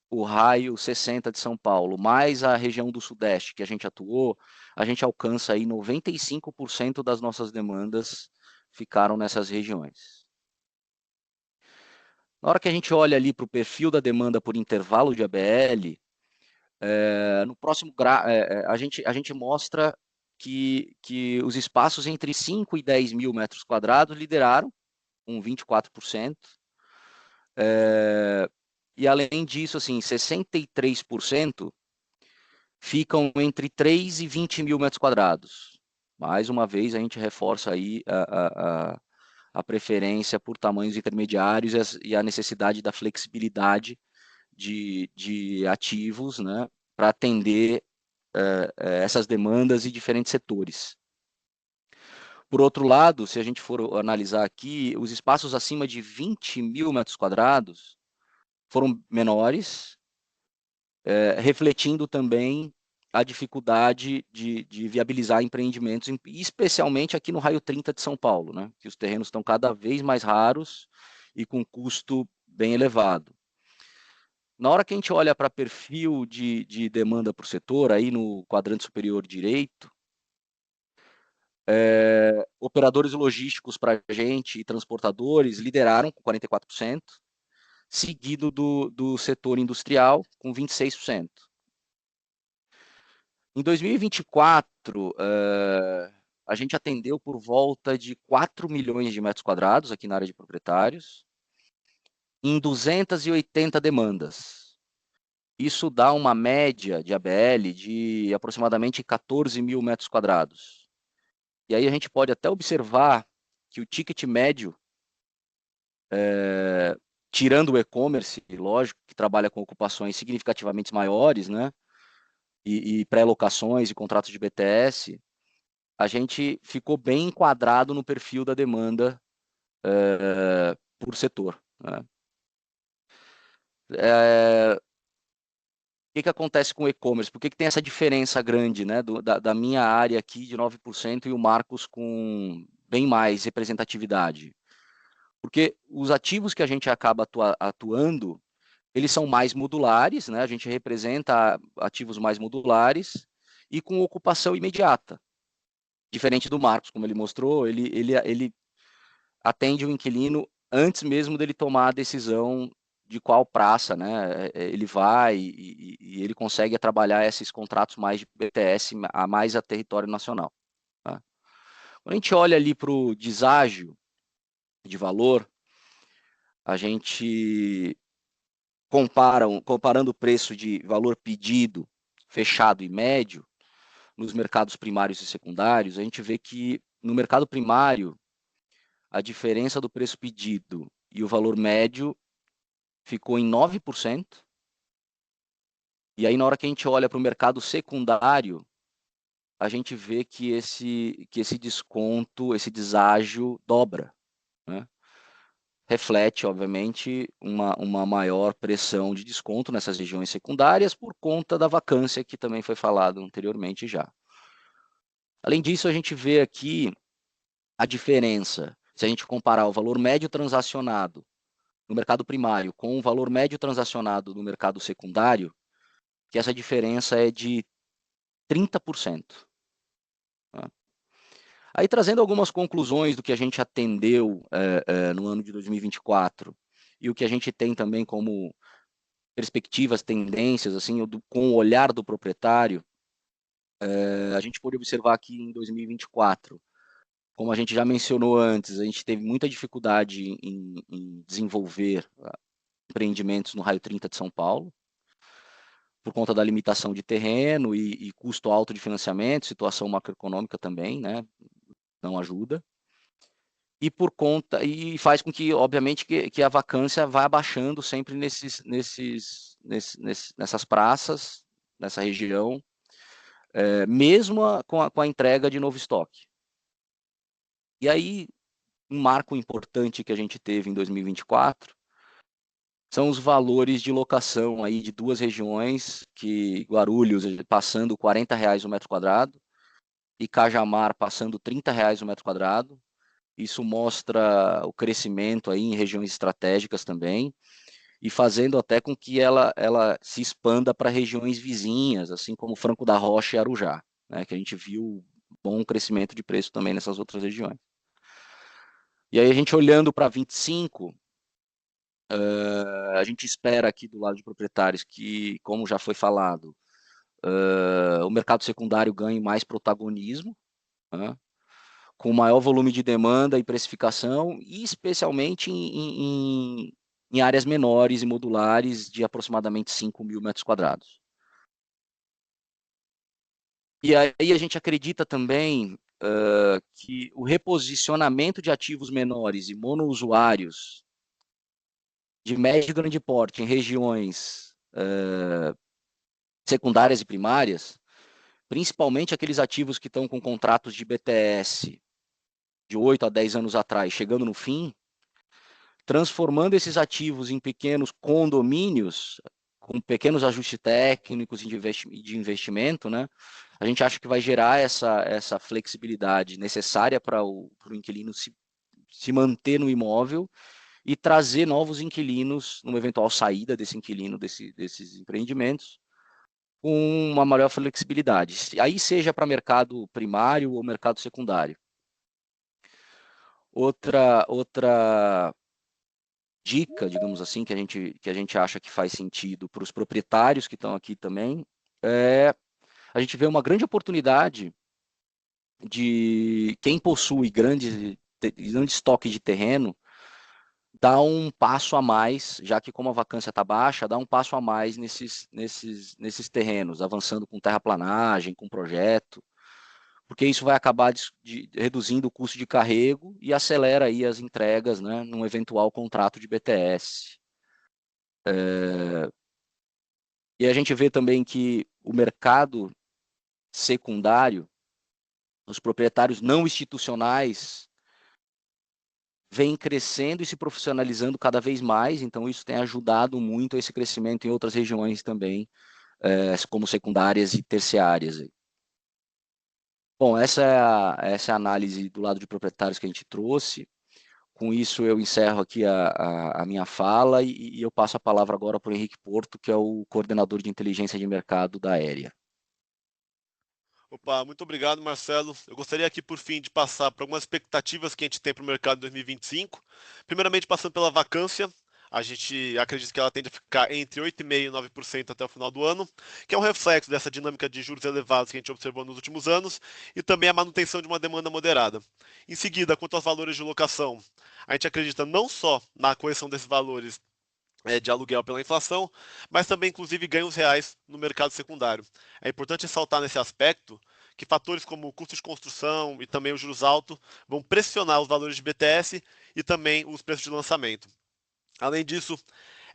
o raio 60 de São Paulo, mais a região do Sudeste que a gente atuou, a gente alcança aí 95% das nossas demandas ficaram nessas regiões. Na hora que a gente olha ali para o perfil da demanda por intervalo de ABL, no próximo a gente mostra que os espaços entre 5 e 10 mil metros quadrados lideraram, com 24%. E além disso, assim, 63% ficam entre 3 e 20 mil metros quadrados. Mais uma vez, a gente reforça aí a preferência por tamanhos intermediários e a necessidade da flexibilidade de ativos, né, para atender essas demandas em diferentes setores. Por outro lado, se a gente for analisar aqui, os espaços acima de 20 mil metros quadrados, foram menores, refletindo também a dificuldade de viabilizar empreendimentos, especialmente aqui no raio 30 de São Paulo, né? Que os terrenos estão cada vez mais raros e com custo bem elevado. Na hora que a gente olha para perfil de demanda para o setor, aí no quadrante superior direito, operadores logísticos para a gente e transportadores lideraram com 44%, seguido do setor industrial com 26%. Em 2024, a gente atendeu por volta de 4 milhões de metros quadrados aqui na área de proprietários, em 280 demandas. Isso dá uma média de ABL de aproximadamente 14 mil metros quadrados. E aí a gente pode até observar que o ticket médio, tirando o e-commerce, lógico, que trabalha com ocupações significativamente maiores, né? E pré-locações e contratos de BTS, a gente ficou bem enquadrado no perfil da demanda por setor, né? O que acontece com o e-commerce? Por que tem essa diferença grande, né, da minha área aqui de 9% e o Marcos com bem mais representatividade? Porque os ativos que a gente acaba atuando, eles são mais modulares, né? A gente representa ativos mais modulares e com ocupação imediata. Diferente do Marcos, como ele mostrou, ele atende o inquilino antes mesmo dele tomar a decisão de qual praça, né, ele vai e ele consegue trabalhar esses contratos mais de BTS mais a território nacional. Tá? Quando a gente olha ali para o deságio de valor, a gente comparando o preço de valor pedido, fechado e médio, nos mercados primários e secundários, a gente vê que no mercado primário, a diferença do preço pedido e o valor médio ficou em 9%. E aí, na hora que a gente olha para o mercado secundário, a gente vê que esse desconto, esse deságio dobra, né? Reflete, obviamente, uma maior pressão de desconto nessas regiões secundárias por conta da vacância que também foi falado anteriormente já. Além disso, a gente vê aqui a diferença, se a gente comparar o valor médio transacionado no mercado primário com o valor médio transacionado no mercado secundário, que essa diferença é de 30%. Tá? Aí, trazendo algumas conclusões do que a gente atendeu no ano de 2024 e o que a gente tem também como perspectivas, tendências, assim, com o olhar do proprietário, a gente pôde observar aqui em 2024, como a gente já mencionou antes, a gente teve muita dificuldade em desenvolver empreendimentos no raio 30 de São Paulo, por conta da limitação de terreno e custo alto de financiamento, situação macroeconômica também, né, não ajuda. E faz com que, obviamente, que a vacância vá abaixando sempre nessas praças, nessa região, mesmo com a entrega de novo estoque. E aí, um marco importante que a gente teve em 2024 são os valores de locação aí de duas regiões, que Guarulhos passando R$40 o metro quadrado e Cajamar passando R$30 o metro quadrado. Isso mostra o crescimento aí em regiões estratégicas também e fazendo até com que ela se expanda para regiões vizinhas, assim como Franco da Rocha e Arujá, né, que a gente viu bom crescimento de preço também nessas outras regiões. E aí a gente olhando para 25, a gente espera aqui do lado de proprietários que, como já foi falado, o mercado secundário ganhe mais protagonismo, né, com maior volume de demanda e precificação, e especialmente em áreas menores e modulares de aproximadamente 5 mil metros quadrados. E aí a gente acredita também que o reposicionamento de ativos menores e monousuários de médio e grande porte em regiões secundárias e primárias, principalmente aqueles ativos que estão com contratos de BTS de 8 a 10 anos atrás, chegando no fim, transformando esses ativos em pequenos condomínios, com pequenos ajustes técnicos de investimento, né? A gente acha que vai gerar essa flexibilidade necessária para o inquilino se manter no imóvel e trazer novos inquilinos numa eventual saída desse inquilino desses empreendimentos com uma maior flexibilidade. Aí seja para mercado primário ou mercado secundário. Outra dica, digamos assim, que a gente acha que faz sentido para os proprietários que estão aqui também, a gente vê uma grande oportunidade de quem possui grande estoque de terreno, dar um passo a mais, já que como a vacância está baixa, dar um passo a mais nesses terrenos, avançando com terraplanagem, com projeto, porque isso vai acabar reduzindo o custo de carrego e acelera aí as entregas, né, num eventual contrato de BTS. E a gente vê também que o mercado secundário, os proprietários não institucionais, vem crescendo e se profissionalizando cada vez mais, então isso tem ajudado muito esse crescimento em outras regiões também, como secundárias e terciárias. Bom, essa é a análise do lado de proprietários que a gente trouxe. Com isso, eu encerro aqui a minha fala e eu passo a palavra agora para o Henrique Porto, que é o coordenador de inteligência de mercado da Aérea.
Opa, muito obrigado, Marcelo. Eu gostaria aqui, por fim, de passar por algumas expectativas que a gente tem para o mercado em 2025. Primeiramente, passando pela vacância. A gente acredita que ela tende a ficar entre 8,5% e 9% até o final do ano, que é um reflexo dessa dinâmica de juros elevados que a gente observou nos últimos anos e também a manutenção de uma demanda moderada. Em seguida, quanto aos valores de locação, a gente acredita não só na correção desses valores de aluguel pela inflação, mas também, inclusive, ganhos reais no mercado secundário. É importante ressaltar nesse aspecto que fatores como o custo de construção e também os juros altos vão pressionar os valores de BTS e também os preços de lançamento. Além disso,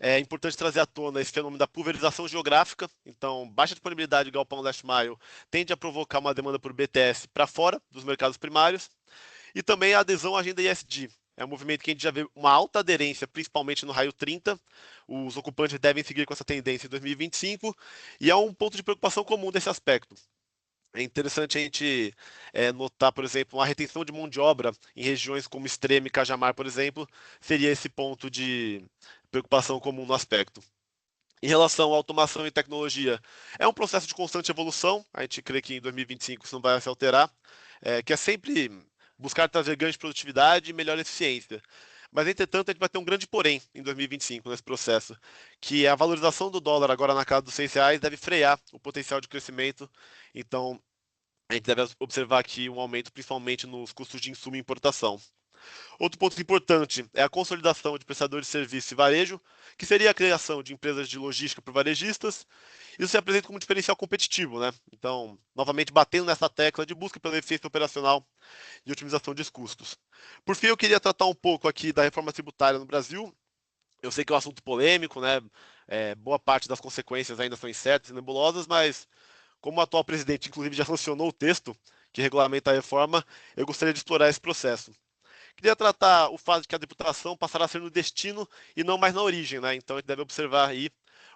é importante trazer à tona esse fenômeno da pulverização geográfica. Então, baixa disponibilidade de galpão last mile tende a provocar uma demanda por BTS para fora dos mercados primários. E também a adesão à agenda ESG. É um movimento que a gente já vê uma alta aderência, principalmente no raio 30. Os ocupantes devem seguir com essa tendência em 2025 e é um ponto de preocupação comum desse aspecto. É interessante a gente notar, por exemplo, uma retenção de mão de obra em regiões como Extrema e Cajamar, por exemplo, seria esse ponto de preocupação comum no aspecto. Em relação à automação e tecnologia, é um processo de constante evolução. A gente crê que em 2025 isso não vai se alterar, que é sempre buscar trazer ganhos de produtividade e melhor eficiência. Mas, entretanto, a gente vai ter um grande porém em 2025 nesse processo, que é a valorização do dólar agora na casa dos R$ 6 deve frear o potencial de crescimento. Então, a gente deve observar aqui um aumento, principalmente nos custos de insumo e importação. Outro ponto importante é a consolidação de prestadores de serviço e varejo, que seria a criação de empresas de logística por varejistas. Isso se apresenta como um diferencial competitivo, né? Então, novamente, batendo nessa tecla de busca pela eficiência operacional e otimização dos custos. Por fim, eu queria tratar um pouco aqui da reforma tributária no Brasil. Eu sei que é um assunto polêmico, né? Boa parte das consequências ainda são incertas e nebulosas, mas como o atual presidente, inclusive, já sancionou o texto que regulamenta a reforma, eu gostaria de explorar esse processo. Queria tratar o fato de que a tributação passará a ser no destino e não mais na origem, né? Então a gente deve observar aí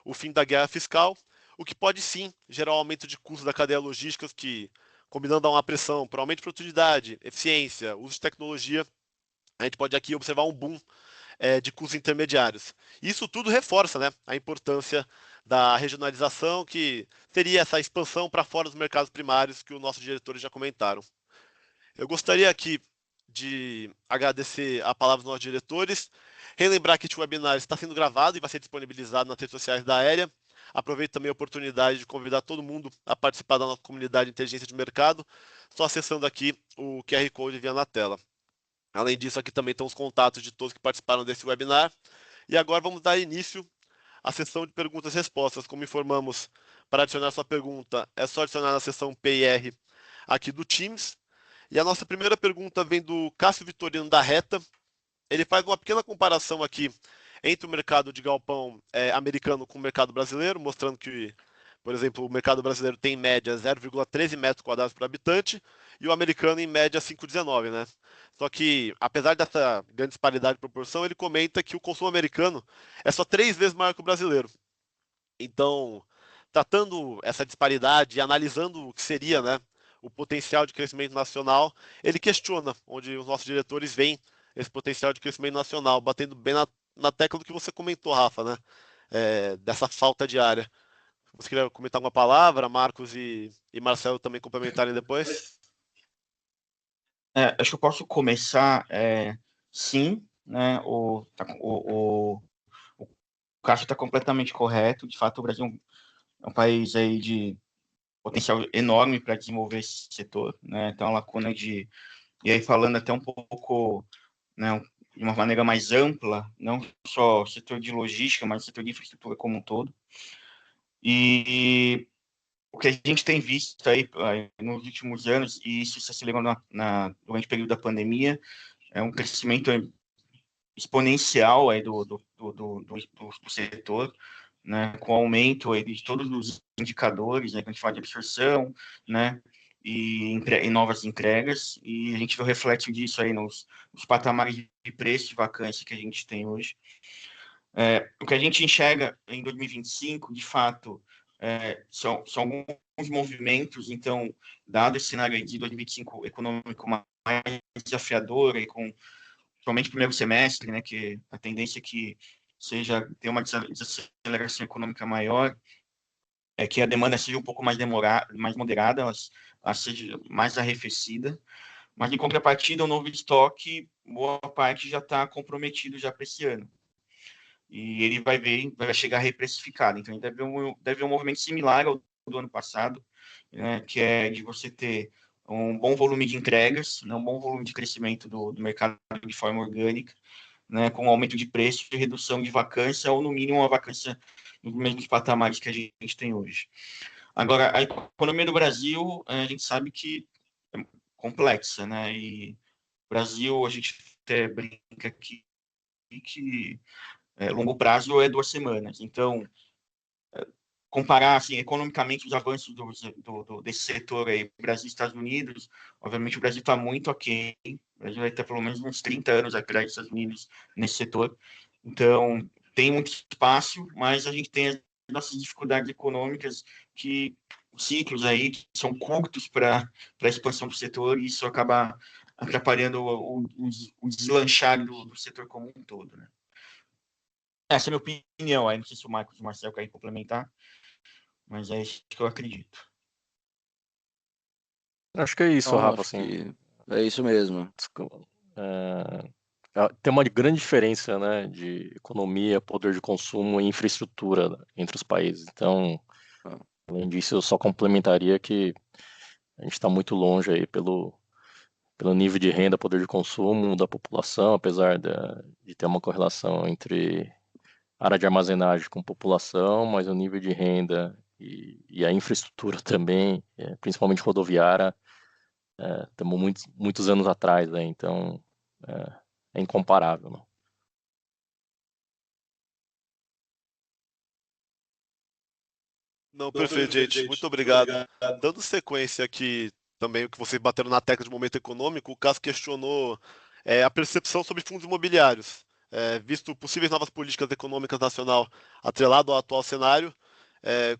o fim da guerra fiscal, o que pode sim gerar um aumento de custos da cadeia logística, que, combinando a uma pressão por aumento de produtividade, eficiência, uso de tecnologia, a gente pode aqui observar um boom de custos intermediários. Isso tudo reforça, né, a importância da regionalização, que seria essa expansão para fora dos mercados primários que os nossos diretores já comentaram. Eu gostaria aqui de agradecer a palavra dos nossos diretores, relembrar que este webinar está sendo gravado e vai ser disponibilizado nas redes sociais da Aérea. Aproveito também a oportunidade de convidar todo mundo a participar da nossa comunidade de inteligência de mercado, só acessando aqui o QR Code via na tela. Além disso, aqui também estão os contatos de todos que participaram desse webinar. E agora vamos dar início à sessão de perguntas e respostas. Como informamos, para adicionar sua pergunta, é só adicionar na seção PR aqui do Teams. E a nossa primeira pergunta vem do Cássio Vitorino da Reta. Ele faz uma pequena comparação aqui entre o mercado de galpão americano com o mercado brasileiro, mostrando que Por exemplo, o mercado brasileiro tem em média 0,13 metros quadrados por habitante e o americano em média 5,19, né? Só que, apesar dessa grande disparidade de proporção, ele comenta que o consumo americano é só 3 vezes maior que o brasileiro. Então, tratando essa disparidade e analisando o que seria, né, o potencial de crescimento nacional, ele questiona onde os nossos diretores veem esse potencial de crescimento nacional, batendo bem na tecla do que você comentou, Rafa, né? Dessa falta de área. Você queria comentar alguma palavra, Marcos e Marcelo também complementarem depois?
Acho que eu posso começar, sim, né, o Cássio está completamente correto, de fato o Brasil é um país aí de potencial enorme para desenvolver esse setor, né, tem uma lacuna e aí falando até um pouco, né, de uma maneira mais ampla, não só o setor de logística, mas o setor de infraestrutura como um todo, e o que a gente tem visto aí nos últimos anos, e isso se acelerou durante o período da pandemia, é um crescimento exponencial aí do setor, né, com aumento aí de todos os indicadores, né, que a gente fala de absorção, né, e novas entregas, e a gente vê o reflexo disso aí nos patamares de preço de vacância que a gente tem hoje. O que a gente enxerga em 2025, de fato, são alguns movimentos, então, dado esse cenário de 2025 econômico mais desafiador, e com somente o primeiro semestre, né, que a tendência é que ter uma desaceleração econômica maior, é que a demanda seja um pouco mais moderada, ela seja mais arrefecida, mas em contrapartida, o novo estoque, boa parte já está comprometido já para esse ano. E ele vai chegar reprecificado. Então, deve ver um movimento similar ao do ano passado, né, que é de você ter um bom volume de entregas, né, um bom volume de crescimento do mercado de forma orgânica, né, com aumento de preço e redução de vacância, ou no mínimo uma vacância nos mesmos patamares que a gente tem hoje. Agora, a economia do Brasil, a gente sabe que é complexa, né, e o Brasil, a gente até brinca aqui que longo prazo é 2 semanas. Então, comparar assim, economicamente os avanços desse setor aí, Brasil e Estados Unidos, obviamente o Brasil está muito aquém, o Brasil vai ter pelo menos uns 30 anos atrás dos Estados Unidos nesse setor. Então, tem muito espaço, mas a gente tem as nossas dificuldades econômicas, que ciclos aí que são curtos para a expansão do setor, e isso acaba atrapalhando o deslanchar do setor como um todo, né? Essa é a minha opinião, aí não sei se o Marcos e o Marcelo querem complementar, mas é isso que eu acredito.
Acho que é isso,
Não,
Rafa,
acho
assim,
que é isso mesmo.
tem uma grande diferença, né, de economia, poder de consumo e infraestrutura, né, entre os países. Então,
Ah,
além disso, eu só complementaria que a gente está muito longe aí pelo nível de renda, poder de consumo da população, apesar de ter uma correlação entre área de armazenagem com população, mas o nível de renda e a infraestrutura também, principalmente rodoviária, estamos muitos anos atrás, né? Então é incomparável, né?
Não, perfeito, gente. Muito obrigado. Dando sequência aqui também o que vocês bateram na tecla de momento econômico, o Cássio questionou a percepção sobre fundos imobiliários. Visto possíveis novas políticas econômicas nacional atrelado ao atual cenário,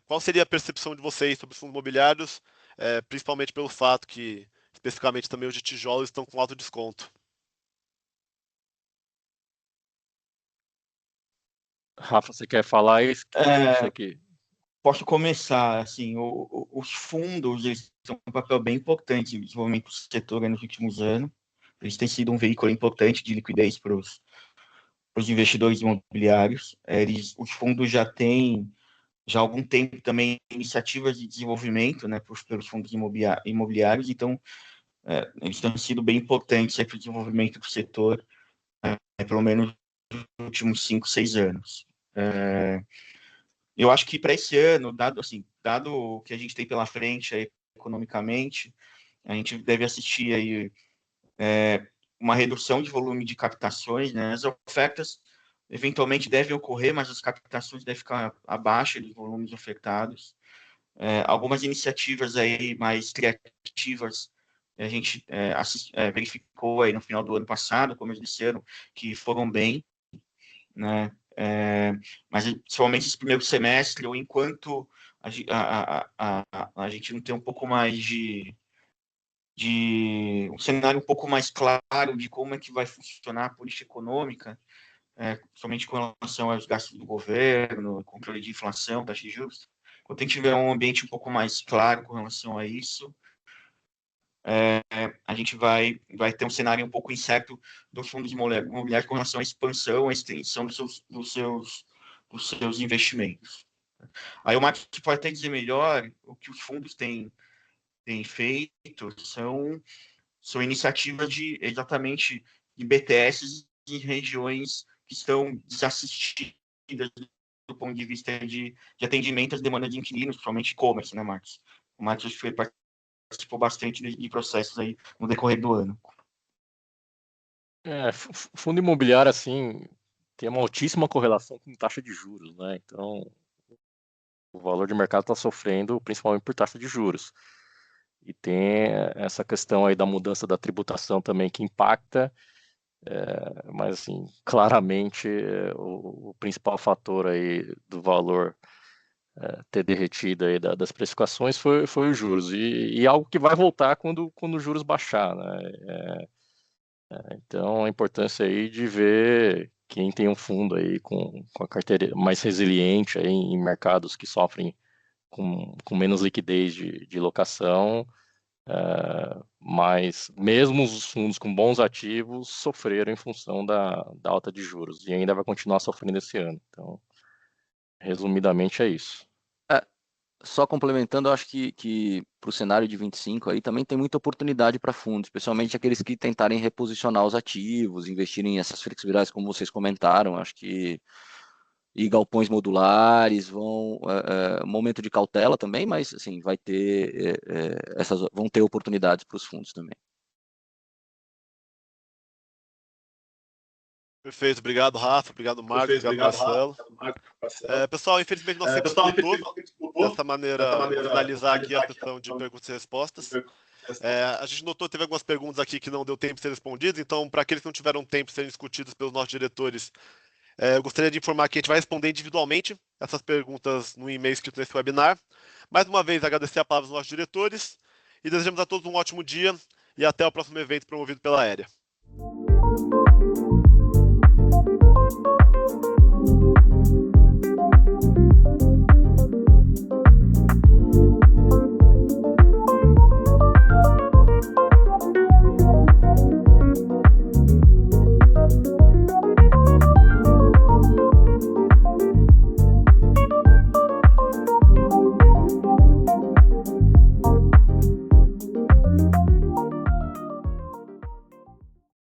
qual seria a percepção de vocês sobre os fundos imobiliários, principalmente pelo fato que, especificamente também os de tijolos estão com alto desconto?
Rafa, você quer falar isso? Você que
Posso começar, assim, os fundos, eles têm um papel bem importante no desenvolvimento do setor nos últimos anos. Eles têm sido um veículo importante de liquidez para os investidores imobiliários. Os fundos já têm, já há algum tempo também, iniciativas de desenvolvimento, né, pelos fundos imobiliários, então eles têm sido bem importantes para o desenvolvimento do setor, pelo menos nos últimos 5, 6 anos. Eu acho que para esse ano, dado o que a gente tem pela frente aí, economicamente, a gente deve assistir aí uma redução de volume de captações, né? As ofertas eventualmente devem ocorrer, mas as captações devem ficar abaixo dos volumes ofertados. Algumas iniciativas aí mais criativas a gente verificou aí no final do ano passado, começo desse ano, que foram bem, né? Mas principalmente esse primeiro semestre, ou enquanto a gente não tem um pouco mais de um cenário um pouco mais claro de como é que vai funcionar a política econômica, somente com relação aos gastos do governo, controle de inflação, taxa de juros. Quando a gente tiver um ambiente um pouco mais claro com relação a isso, a gente vai ter um cenário um pouco incerto dos fundos imobiliários com relação à expansão, à extensão dos seus investimentos. Aí o Marcos pode até dizer melhor o que os fundos têm feito, são iniciativas exatamente de BTS em regiões que estão desassistidas do ponto de vista de atendimento às demandas de inquilinos, principalmente e-commerce, né, Marcos? O Marcos participou bastante de processos aí no decorrer do ano.
Fundo imobiliário, assim, tem uma altíssima correlação com taxa de juros, né? Então, o valor de mercado está sofrendo principalmente por taxa de juros. E tem essa questão aí da mudança da tributação também que impacta, mas assim, claramente o principal fator aí do valor ter derretido aí das precificações foi os juros, e algo que vai voltar quando os juros baixar, né? Então a importância aí de ver quem tem um fundo aí com a carteira mais resiliente aí em mercados que sofrem com menos liquidez de locação, mas mesmo os fundos com bons ativos sofreram em função da alta de juros e ainda vai continuar sofrendo esse ano. Então, resumidamente é isso.
Só complementando, eu acho que para o cenário de 25 aí também tem muita oportunidade para fundos, especialmente aqueles que tentarem reposicionar os ativos, investirem em essas flexibilidades, como vocês comentaram. Acho que e galpões modulares vão momento de cautela também, mas assim vai ter vão ter oportunidades para os fundos também.
Perfeito, obrigado, Rafa, obrigado, Marcos, obrigado, Marcelo. Pessoal, infelizmente nosso tempo esgotou. Dessa maneira, vou finalizar aqui a sessão de perguntas e respostas. A gente notou que teve algumas perguntas aqui que não deu tempo de ser respondidas, então, para aqueles que não tiveram tempo de serem discutidos pelos nossos diretores, eu gostaria de informar que a gente vai responder individualmente essas perguntas no e-mail escrito nesse webinar. Mais uma vez, agradecer a palavra dos nossos diretores e desejamos a todos um ótimo dia e até o próximo evento promovido pela Aérea.